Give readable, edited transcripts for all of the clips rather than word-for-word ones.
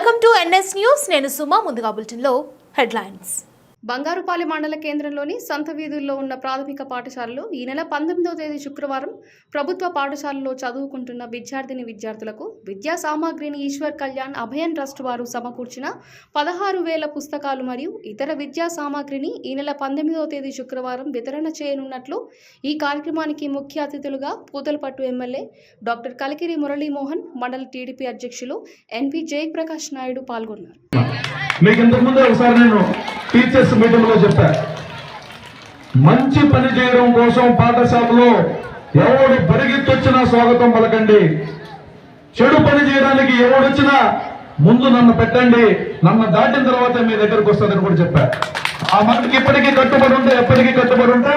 Welcome to NS news. నేను సుమా. ముందుగా బులెటిన్లో హెడ్లైన్స్. బంగారుపాలెం మండల కేంద్రంలోని సంత వీధుల్లో ఉన్న ప్రాథమిక పాఠశాలలో ఈ నెల 19వ తేదీ శుక్రవారం ప్రభుత్వ పాఠశాలలో చదువుకుంటున్న విద్యార్థులకు విద్యా సామాగ్రిని ఈశ్వర్ కళ్యాణ్ అభయన్ ట్రస్ట్ వారు సమకూర్చిన 16,000 పుస్తకాలు మరియు ఇతర విద్యా సామాగ్రిని ఈ నెల 19వ తేదీ శుక్రవారం వితరణ చేయనున్నట్లు ఈ కార్యక్రమానికి ముఖ్య అతిథులుగా పూతలపట్టు ఎమ్మెల్యే డాక్టర్ కలికిరి మురళీమోహన్, మండల టీడీపీ అధ్యక్షులు NP జయప్రకాష్ నాయుడు పాల్గొన్నారు. మీకు ఇంతకుముందే ఒకసారి నేను టీచర్స్ మీటింగ్ లో చెప్పా, మంచి పని చేయడం కోసం పాఠశాలలో ఎవడు పరిగెత్తొచ్చినా స్వాగతం పలకండి, చెడు పని చేయడానికి ఎవడొచ్చినా ముందు నన్ను పెట్టండి, నన్ను దాటిన తర్వాత మీ దగ్గరకు వస్తుందని కూడా చెప్పా. ఆ మాటకి ఇప్పటికీ కట్టుబడి ఉంటే, ఎప్పటికీ కట్టుబడి ఉంటా.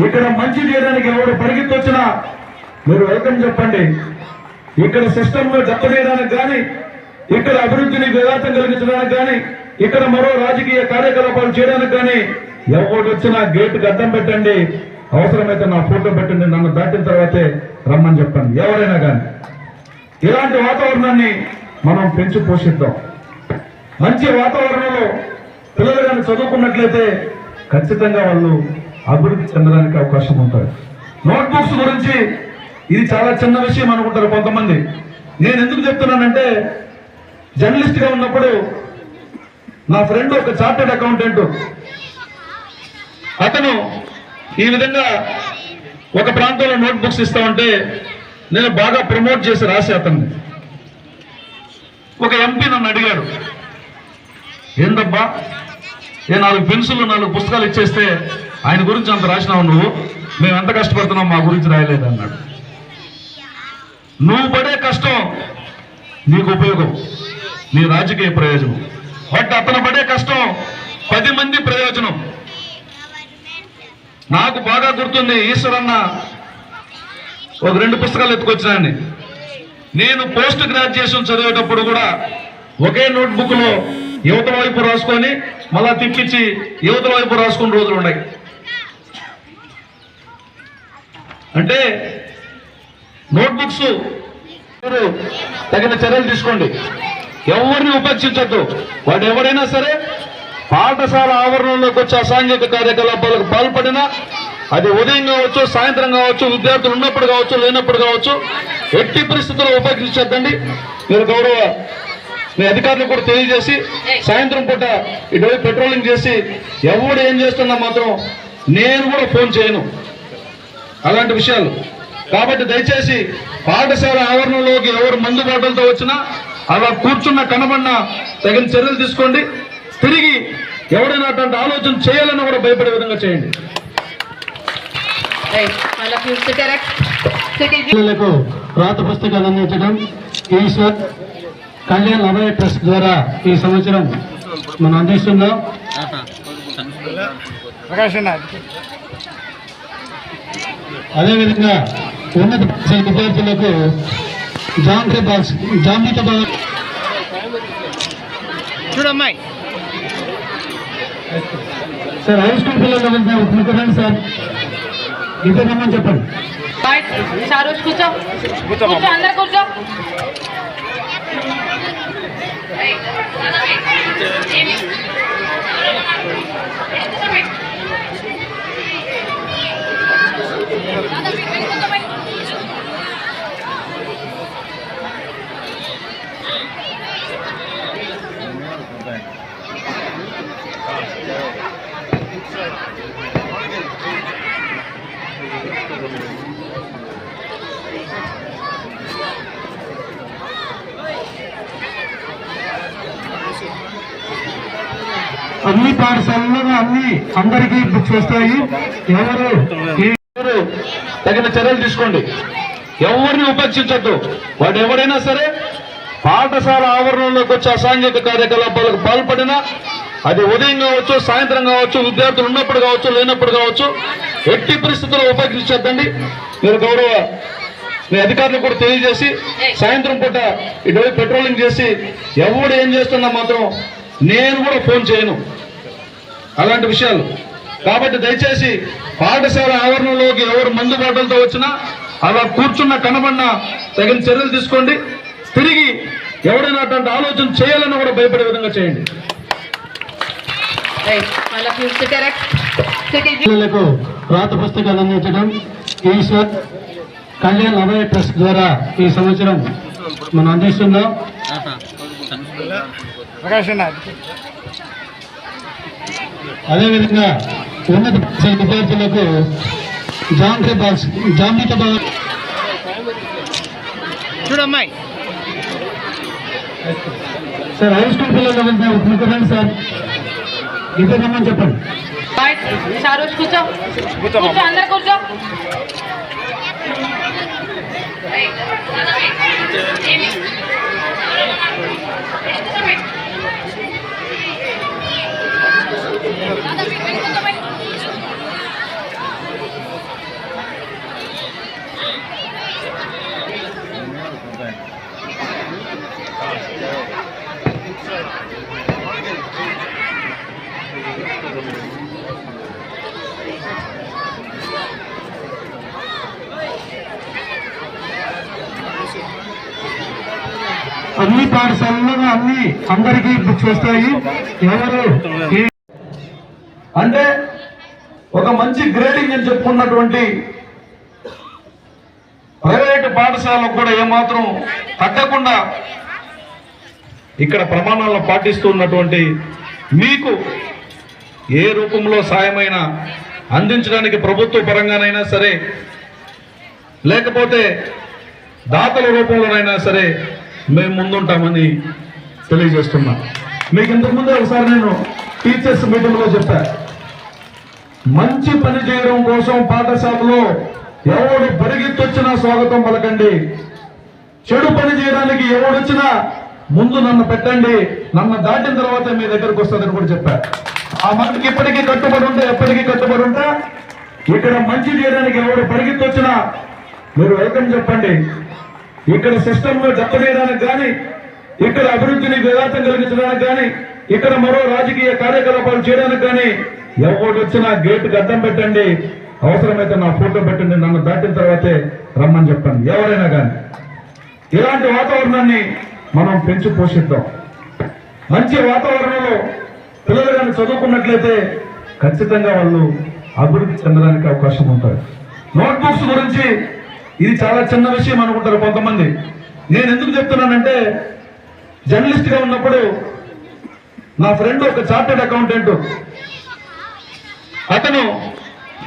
ఇక్కడ మంచి చేయడానికి ఎవడు పరిగెత్తొచ్చినా మీరు వెల్కమ్ చెప్పండి. ఇక్కడ సిస్టమ్ లో దెబ్బతీయడానికి కానీ, ఇక్కడ అభివృద్ధిని విఘాతం కలిగించడానికి కానీ, ఇక్కడ మరో రాజకీయ కార్యకలాపాలు చేయడానికి కానీ ఎవరు వచ్చినా గేటుకి అడ్డం పెట్టండి, అవసరమైతే నా ఫోటో పెట్టండి, నన్ను దాటిన తర్వాతే రమ్మని చెప్పండి. ఎవరైనా కానీ ఇలాంటి వాతావరణాన్ని మనం పెంచి పోషిద్దాం. మంచి వాతావరణంలో పిల్లలు కానీ చదువుకున్నట్లయితే ఖచ్చితంగా వాళ్ళు అభివృద్ధి చెందడానికి అవకాశం ఉంటుంది. నోట్బుక్స్ గురించి ఇది చాలా చిన్న విషయం అనుకుంటారు కొంతమంది. నేను ఎందుకు చెప్తున్నానంటే, జర్నలిస్ట్ గా ఉన్నప్పుడు నా ఫ్రెండ్ ఒక చార్టెడ్ అకౌంటెంట్, అతను ఈ విధంగా ఒక ప్రాంతంలో నోట్ బుక్స్ ఇస్తామంటే నేను బాగా ప్రమోట్ చేసి రాసి అతన్ని. ఒక ఎంపీ నన్ను అడిగాడు, ఏందబ్బా ఏ 4 పెన్సిళ్ళు 4 పుస్తకాలు ఇచ్చేస్తే ఆయన గురించి అంత రాసినావు నువ్వు, మేము ఎంత కష్టపడుతున్నాం మా గురించి రాయలేదు అన్నాడు. నువ్వు పడే కష్టం నీకు ఉపయోగం, నీ రాజకీయ ప్రయోజనం. బట్ అతను పడే కష్టం 10 మంది ప్రయోజనం. నాకు బాగా గుర్తుంది, ఈశ్వరన్న ఒక 2 పుస్తకాలు ఎత్తుకొచ్చినాయని. నేను పోస్ట్ గ్రాడ్యుయేషన్ చదివేటప్పుడు కూడా ఒకే నోట్బుక్ లో యువత వైపు రాసుకొని మళ్ళా తిప్పించి యువత వైపు రాసుకున్న రోజులు ఉన్నాయి. అంటే నోట్బుక్స్ తగిన చర్యలు తీసుకోండి, ఎవరిని ఉపేక్షించద్దు. వాడు ఎవరైనా సరే పాఠశాల ఆవరణలోకి వచ్చి అసాంఘిక కార్యకలాపాలకు పాల్పడినా, అది ఉదయం కావచ్చు, సాయంత్రం కావచ్చు, విద్యార్థులు ఉన్నప్పుడు కావచ్చు, లేనప్పుడు కావచ్చు, ఎట్టి పరిస్థితుల్లో ఉపేక్షించద్దండి. మీరు గౌరవ మీ అధికారులు కూడా తెలియజేసి సాయంత్రం పూట ఇటువైపు పెట్రోలింగ్ చేసి ఎవడు ఏం చేస్తున్నా మాత్రం నేను కూడా ఫోన్ చేయను అలాంటి విషయాలు. కాబట్టి దయచేసి పాఠశాల ఆవరణలోకి ఎవరు మందు బాటలతో వచ్చినా అలా కూర్చున్న కనబడినా తగిన చర్యలు తీసుకోండి. తిరిగి ఎవరైనా అటువంటి ఆలోచన చేయాలన్నా కూడా భయపడే విధంగా చేయండి. పిల్లలకు రాత పుస్తకాలు అందించడం ఈశ్వర్ కళ్యాణ్ అభయ ట్రస్ట్ ద్వారా ఈ సంవత్సరం మనం అందిస్తున్నాం. అదేవిధంగా ఉన్నత పాఠశాల విద్యార్థులకు జాంబితా బాక్స్ చూడమ్మాయి సార్, హై స్కూల్ పిల్లలు రండి సార్, ఇద్దరు రమ్మని చెప్పండి. కూర్చో అందరు కూర్చో. అన్ని పాఠశాలలో అందరికీ బుక్స్ వస్తాయి. ఎవరు తగిన చర్యలు తీసుకోండి, ఎవరిని ఉపేక్షించద్దు. వాడు ఎవరైనా సరే పాఠశాల ఆవరణలోకి వచ్చి అసాంఘిక కార్యకలాపాలకు పాల్పడినా, అది ఉదయం కావచ్చు, సాయంత్రం కావచ్చు, విద్యార్థులు ఉన్నప్పుడు కావచ్చు, లేనప్పుడు కావచ్చు, ఎట్టి పరిస్థితుల్లో ఉపేక్షించద్దండి. మీరు గౌరవ మీ అధికారులు కూడా తెలియజేసి సాయంత్రం పూట ఇటువైపు పెట్రోలింగ్ చేసి ఎవడు ఏం చేస్తున్నా మాత్రం నేను కూడా ఫోన్ చేయను అలాంటి విషయాలు. కాబట్టి దయచేసి పాఠశాల ఆవరణలోకి ఎవరు మందు బాటలతో వచ్చినా అలా కూర్చున్న కనబడినా తగిన చర్యలు తీసుకోండి. తిరిగి ఎవరైనా అటువంటి ఆలోచన చేయాలన్నా కూడా భయపడే విధంగా చేయండి. పిల్లలకు రాత పుస్తకాలు అందించడం ఈశ్వర్ కళ్యాణ్ అభయ ట్రస్ట్ ద్వారా ఈ సంవత్సరం మనం అందిస్తున్నాం. అదేవిధంగా ఉన్నత పాఠశాల విద్యార్థులకు జాంబిత బాక్స్ చూడమ్మాయి సార్ హై స్కూల్ పిల్లలు ముఖ్యమండి సార్ ఇద్దరు రమ్మని చెప్పండి. కూర్చో అందరు కూర్చో. అన్ని పాఠశాలలో అందరికీ బుక్స్ వస్తాయి. ఎవరు అంటే ఒక మంచి గ్రేడింగ్ అని చెప్పుకున్నటువంటి ప్రైవేటు పాఠశాలకు కూడా ఏమాత్రం తగ్గకుండా ఇక్కడ ప్రమాణాలను పాటిస్తున్నటువంటి మీకు ఏ రూపంలో సాయమైనా అందించడానికి ప్రభుత్వ పరంగానైనా సరే, లేకపోతే దాతల రూపంలోనైనా సరే మేము ముందుంటామని తెలియజేస్తున్నా. మీకు ఇంతకుముందే ఒకసారి నేను టీచర్స్ మీటింగ్లో చెప్పా, మంచి పని చేయడం కోసం పాఠశాలలో ఎవడు పరిగెత్తొచ్చినా స్వాగతం పలకండి, చెడు పని చేయడానికి ఎవడొచ్చినా ముందు నన్ను పెట్టండి, నన్ను దాటిన తర్వాత మీ దగ్గరకు వస్తుందని కూడా చెప్పా. ఆ మాటకి ఇప్పటికీ కట్టుబడి ఉంటే, ఎప్పటికీ కట్టుబడి ఉంటా. ఇక్కడ మంచి చేయడానికి ఎవడు పరిగెత్తొచ్చినా మీరు వెల్కమ్ చెప్పండి. ఇక్కడ సిస్టంలో దెబ్బతీయడానికి కానీ, ఇక్కడ అభివృద్ధిని విఘాతం కలిగించడానికి కానీ, ఇక్కడ మరో రాజకీయ కార్యకలాపాలు చేయడానికి కానీ ఎవడు వచ్చినా గేటు అడ్డం పెట్టండి, అవసరమైతే నా ఫోటో పెట్టండి, నన్ను దాటిన తర్వాతే రమ్మని చెప్పండి. ఎవరైనా కానీ ఇలాంటి వాతావరణాన్ని మనం పెంచి పోషిద్దాం. మంచి వాతావరణంలో పిల్లలు కానీ చదువుకున్నట్లయితే ఖచ్చితంగా వాళ్ళు అభివృద్ధి చెందడానికి అవకాశం ఉంటుంది. నోట్బుక్స్ గురించి ఇది చాలా చిన్న విషయం అనుకుంటారు కొంతమంది. నేను ఎందుకు చెప్తున్నానంటే, జర్నలిస్ట్ గా ఉన్నప్పుడు నా ఫ్రెండ్ ఒక చార్టెడ్ అకౌంటెంట్, అతను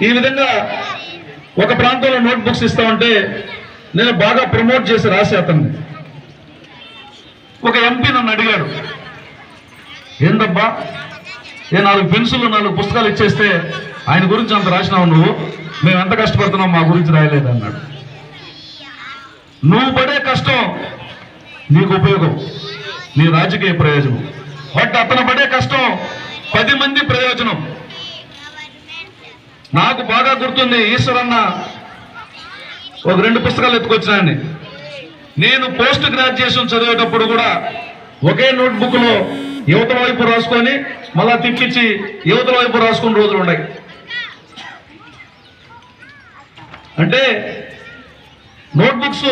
ఈ విధంగా ఒక ప్రాంతంలో నోట్బుక్స్ ఇస్తామంటే నేను బాగా ప్రమోట్ చేసి రాసి అతన్ని. ఒక ఎంపీ నన్ను అడిగాడు, ఏందబ్బా ఏ 4 పెన్సిల్ 4 పుస్తకాలు ఇచ్చేస్తే ఆయన గురించి అంత రాసినావు నువ్వు, మేము ఎంత కష్టపడుతున్నాం మా గురించి రాయలేదు అన్నాడు. నువ్వు పడే కష్టం నీకు ఉపయోగం, నీ రాజకీయ ప్రయోజనం. బట్ అతను పడే కష్టం 10 మంది ప్రయోజనం. నాకు బాగా గుర్తుంది, ఈశ్వరన్న ఒక 2 పుస్తకాలు ఎత్తుకొచ్చినాయని. నేను పోస్ట్ గ్రాడ్యుయేషన్ చదివేటప్పుడు కూడా ఒకే నోట్బుక్ లో యువత వైపు రాసుకొని మళ్ళా తిప్పించి యువత వైపు రాసుకున్న రోజులు ఉన్నాయి. అంటే నోట్బుక్స్